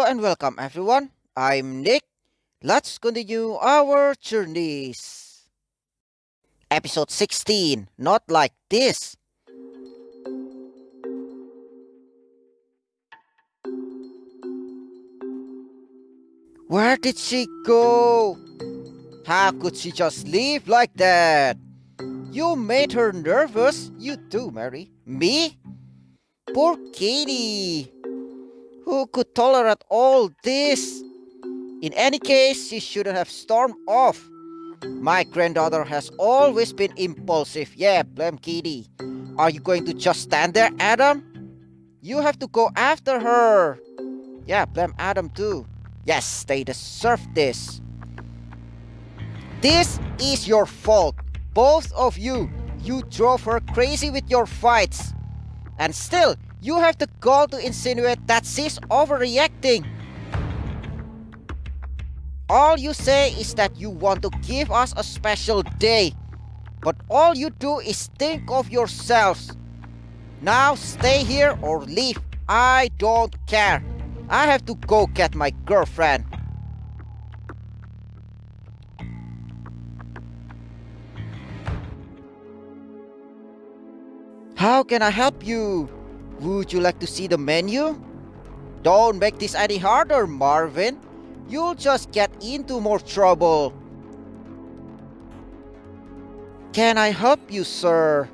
and welcome everyone. I'm Nick. Let's continue our journeys. Episode 16 Not Like This. Where did she go? How could she just leave like that? You made her nervous. You too, Mary. Me? Poor Katie. Who could tolerate all this? In any case, she shouldn't have stormed off. My granddaughter has always been impulsive. Yeah, blame Kitty. Are you going to just stand there, Adam? You have to go after her. Yeah, blame Adam too. Yes, they deserve this. This is your fault. Both of you. You drove her crazy with your fights. And still, you have the gall to insinuate that she's overreacting. All you say is that you want to give us a special day. But all you do is think of yourselves. Now stay here or leave. I don't care. I have to go get my girlfriend. How can I help you? Would you like to see the menu? Don't make this any harder, Marvin. You'll just get into more trouble. Can I help you, sir?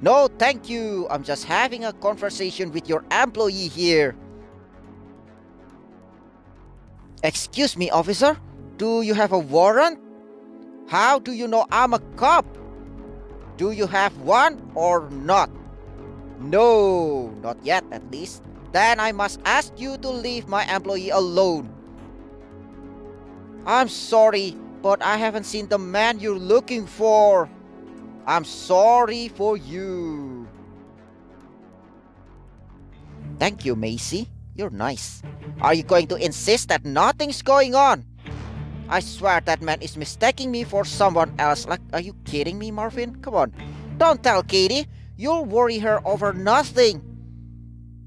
No, thank you. I'm just having a conversation with your employee here. Excuse me, officer. Do you have a warrant? How do you know I'm a cop? Do you have one or not? No, not yet at least. Then I must ask you to leave my employee alone. I'm sorry, but I haven't seen the man you're looking for. I'm sorry for you. Thank you, Macy. You're nice. Are you going to insist that nothing's going on? I swear that man is mistaking me for someone else. Like, are you kidding me, Marvin? Come on. Don't tell Katie. You'll worry her over nothing.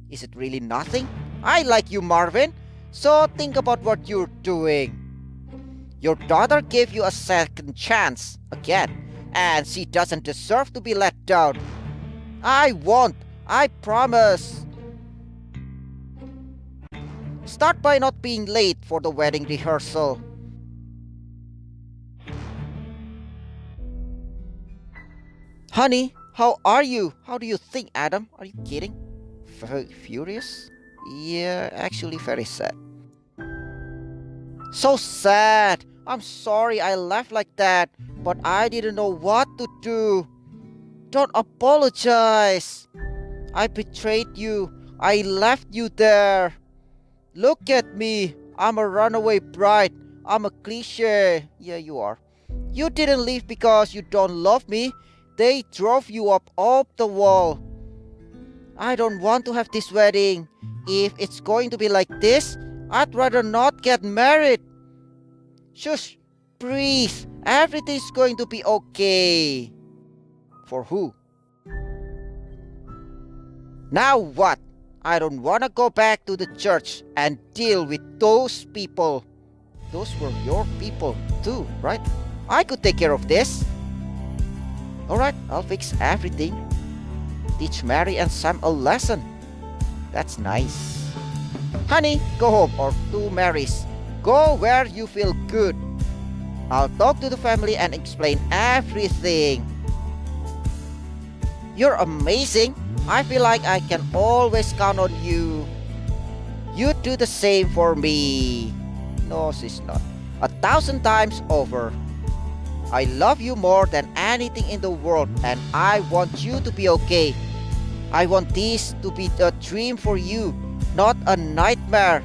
Is it really nothing? I like you, Marvin. So think about what you're doing. Your daughter gave you a second chance, again, and she doesn't deserve to be let down. I won't. I promise. Start by not being late for the wedding rehearsal. Honey, how are you? How do you think, Adam? Are you kidding? Furious? Yeah, actually very sad. So sad. I'm sorry I left like that, but I didn't know what to do. Don't apologize. I betrayed you. I left you there. Look at me. I'm a runaway bride. I'm a cliche. Yeah, you are. You didn't leave because you don't love me. They drove you up the wall. I don't want to have this wedding. If it's going to be like this, I'd rather not get married. Shush, breathe. Everything's going to be okay. For who? Now what? I don't want to go back to the church and deal with those people. Those were your people too, right? I could take care of this. Alright, I'll fix everything. Teach Mary and Sam a lesson. That's nice. Honey, go home, or to Mary's. Go where you feel good. I'll talk to the family and explain everything. You're amazing. I feel like I can always count on you. You do the same for me. No, she's not. 1,000 times over. I love you more than anything in the world, and I want you to be okay. I want this to be a dream for you, not a nightmare.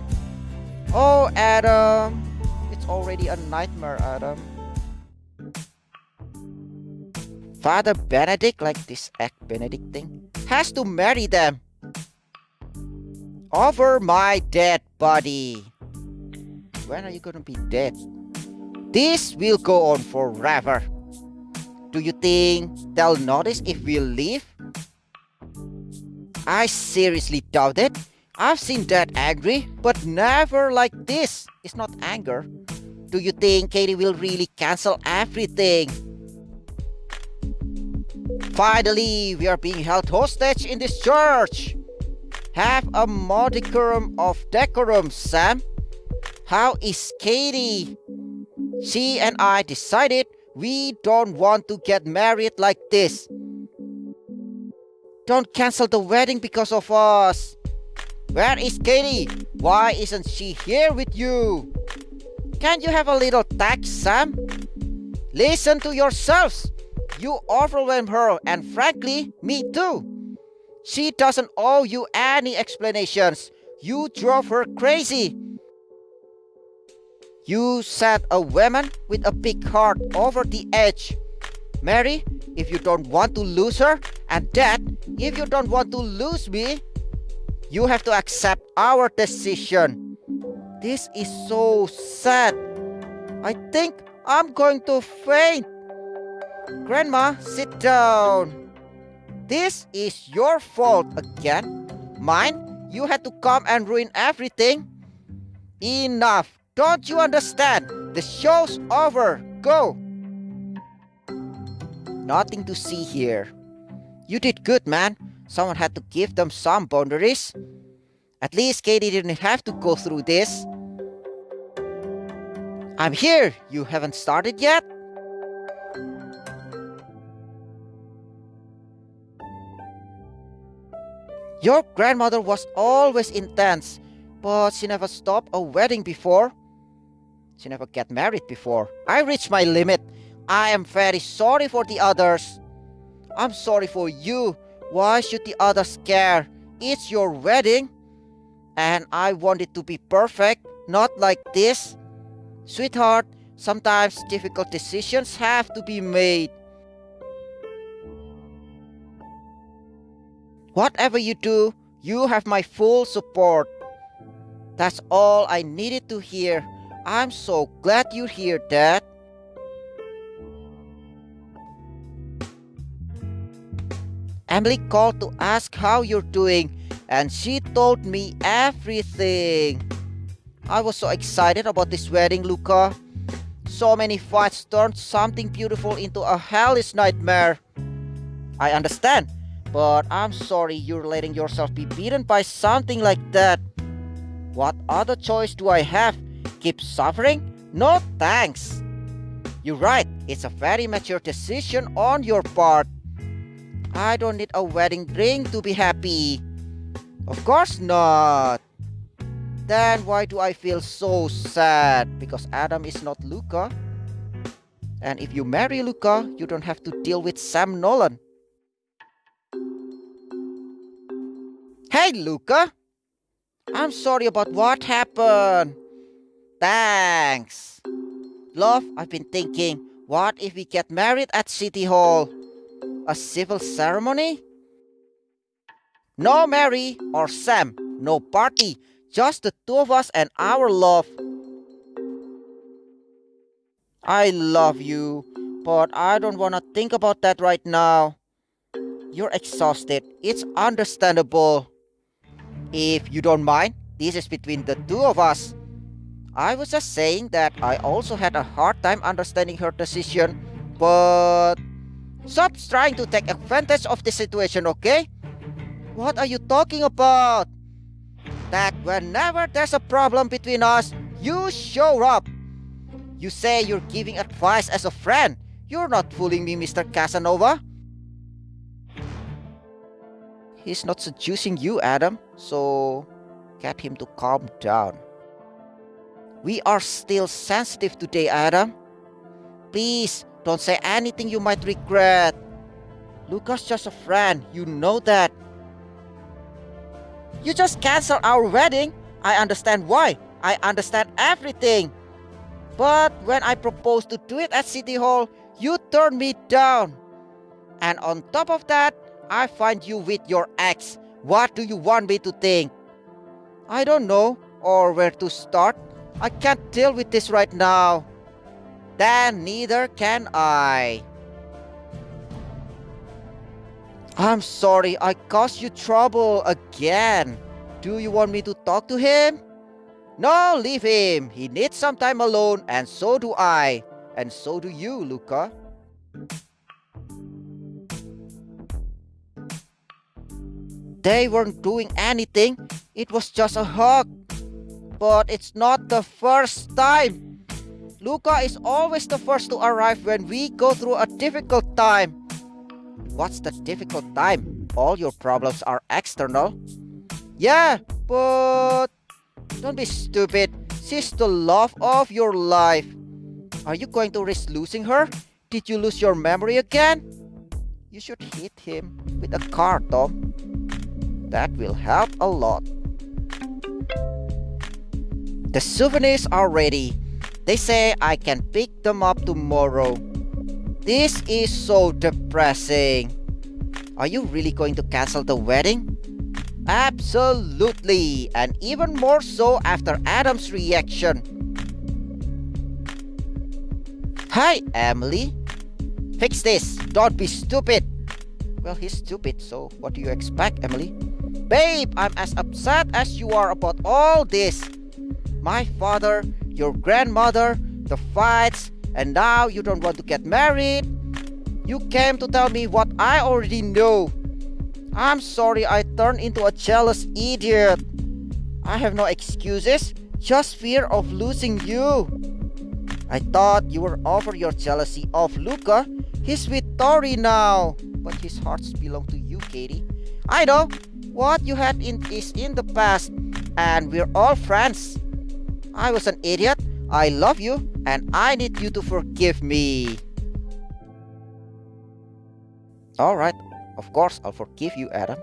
Oh, Adam. It's already a nightmare, Adam. Father Benedict, like this egg Benedict thing, has to marry them. Over my dead body. When are you gonna be dead? This will go on forever. Do you think they'll notice if we leave? I seriously doubt it. I've seen Dad angry, but never like this. It's not anger. Do you think Katie will really cancel everything? Finally, we are being held hostage in this church. Have a modicum of decorum, Sam. How is Katie? She and I decided we don't want to get married like this. Don't cancel the wedding because of us. Where is Katie? Why isn't she here with you? Can't you have a little tact, Sam? Listen to yourselves. You overwhelm her, and frankly, me too. She doesn't owe you any explanations. You drove her crazy. You set a woman with a big heart over the edge. Mary, if you don't want to lose her, and Dad, if you don't want to lose me, you have to accept our decision. This is so sad. I think I'm going to faint. Grandma, sit down. This is your fault again. Mine? You had to come and ruin everything. Enough. Don't you understand? The show's over. Go. Nothing to see here. You did good, man. Someone had to give them some boundaries. At least Katie didn't have to go through this. I'm here. You haven't started yet? Your grandmother was always intense, but she never stopped a wedding before. She never got married before. I reached my limit. I am very sorry for the others. I'm sorry for you. Why should the others care? It's your wedding. And I want it to be perfect, not like this. Sweetheart, sometimes difficult decisions have to be made. Whatever you do, you have my full support. That's all I needed to hear. I'm so glad you're here, Dad. Emily called to ask how you're doing, and she told me everything. I was so excited about this wedding, Luca. So many fights turned something beautiful into a hellish nightmare. I understand, but I'm sorry you're letting yourself be beaten by something like that. What other choice do I have? Keep suffering? No thanks. You're right, it's a very mature decision on your part. I don't need a wedding ring to be happy. Of course not. Then why do I feel so sad? Because Adam is not Luca. And if you marry Luca, you don't have to deal with Sam Nolan. Hey, Luca. I'm sorry about what happened. Thanks. Love, I've been thinking, what if we get married at City Hall? A civil ceremony? No Mary or Sam, no party, just the two of us and our love. I love you, but I don't want to think about that right now. You're exhausted. It's understandable. If you don't mind, this is between the two of us. I was just saying that I also had a hard time understanding her decision, but stop trying to take advantage of the situation, okay? What are you talking about? That whenever there's a problem between us, you show up. You say you're giving advice as a friend. You're not fooling me, Mr. Casanova. He's not seducing you, Adam, so get him to calm down. We are still sensitive today, Adam. Please, don't say anything you might regret. Lucas just a friend, you know that. You just canceled our wedding. I understand why. I understand everything. But when I proposed to do it at City Hall, you turned me down. And on top of that, I find you with your ex. What do you want me to think? I don't know, or where to start. I can't deal with this right now. Then neither can I. I'm sorry I caused you trouble again. Do you want me to talk to him? No, leave him. He needs some time alone, and so do I. And so do you, Luca. They weren't doing anything. It was just a hug. But it's not the first time. Luca is always the first to arrive when we go through a difficult time. What's the difficult time? All your problems are external. Yeah, but don't be stupid. She's the love of your life. Are you going to risk losing her? Did you lose your memory again? You should hit him with a car, Tom. That will help a lot. The souvenirs are ready. They say I can pick them up tomorrow. This is so depressing. Are you really going to cancel the wedding? Absolutely, and even more so after Adam's reaction. Hi, Emily. Fix this. Don't be stupid. Well, he's stupid, so what do you expect, Emily? Babe, I'm as upset as you are about all this. My father, your grandmother, the fights, and now you don't want to get married. You came to tell me what I already know. I'm sorry I turned into a jealous idiot. I have no excuses, just fear of losing you. I thought you were over your jealousy of Luca. He's with Tori now. But his hearts belong to you, Katie. I know. What you had is in the past. And we're all friends. I was an idiot. I love you. And I need you to forgive me. Alright. Of course, I'll forgive you, Adam.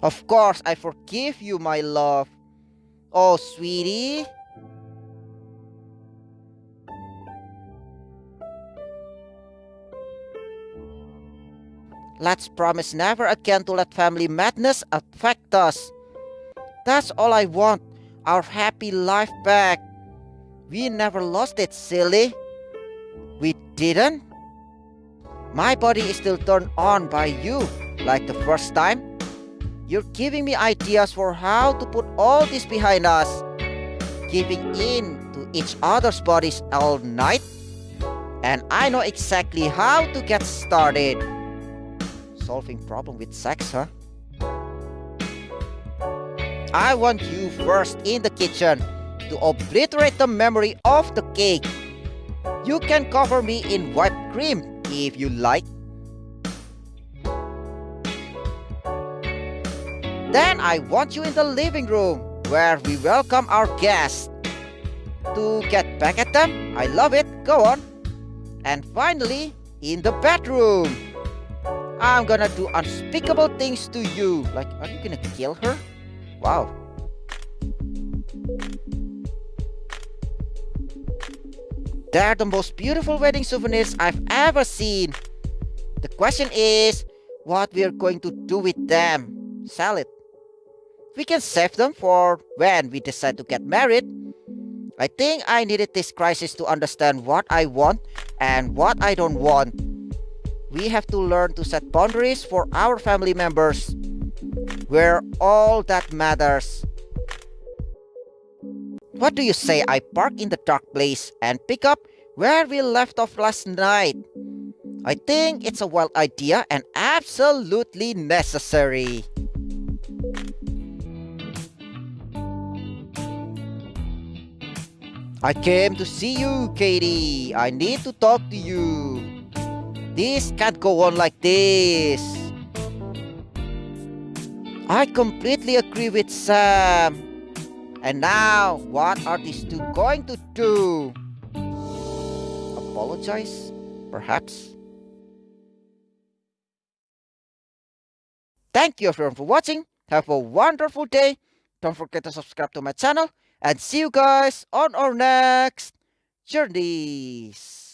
Of course, I forgive you, my love. Oh, sweetie. Let's promise never again to let family madness affect us. That's all I want. Our happy life back. We never lost it, silly. We didn't? My body is still turned on by you, like the first time. You're giving me ideas for how to put all this behind us. Giving in to each other's bodies all night. And I know exactly how to get started. Solving problem with sex, huh? I want you first in the kitchen to obliterate the memory of the cake. You can cover me in whipped cream if you like. Then I want you in the living room where we welcome our guests. To get back at them, I love it, go on. And finally, in the bedroom. I'm gonna do unspeakable things to you. Like, are you gonna kill her? Wow. They're the most beautiful wedding souvenirs I've ever seen. The question is, what we're going to do with them? Sell it. We can save them for when we decide to get married. I think I needed this crisis to understand what I want and what I don't want. We have to learn to set boundaries for our family members. We're all that matters. What do you say I park in the dark place and pick up where we left off last night? I think it's a wild idea and absolutely necessary. I came to see you, Katie. I need to talk to you. This can't go on like this. I completely agree with Sam. And now, what are these two going to do? Apologize? Perhaps? Thank you everyone for watching. Have a wonderful day. Don't forget to subscribe to my channel. And see you guys on our next journeys.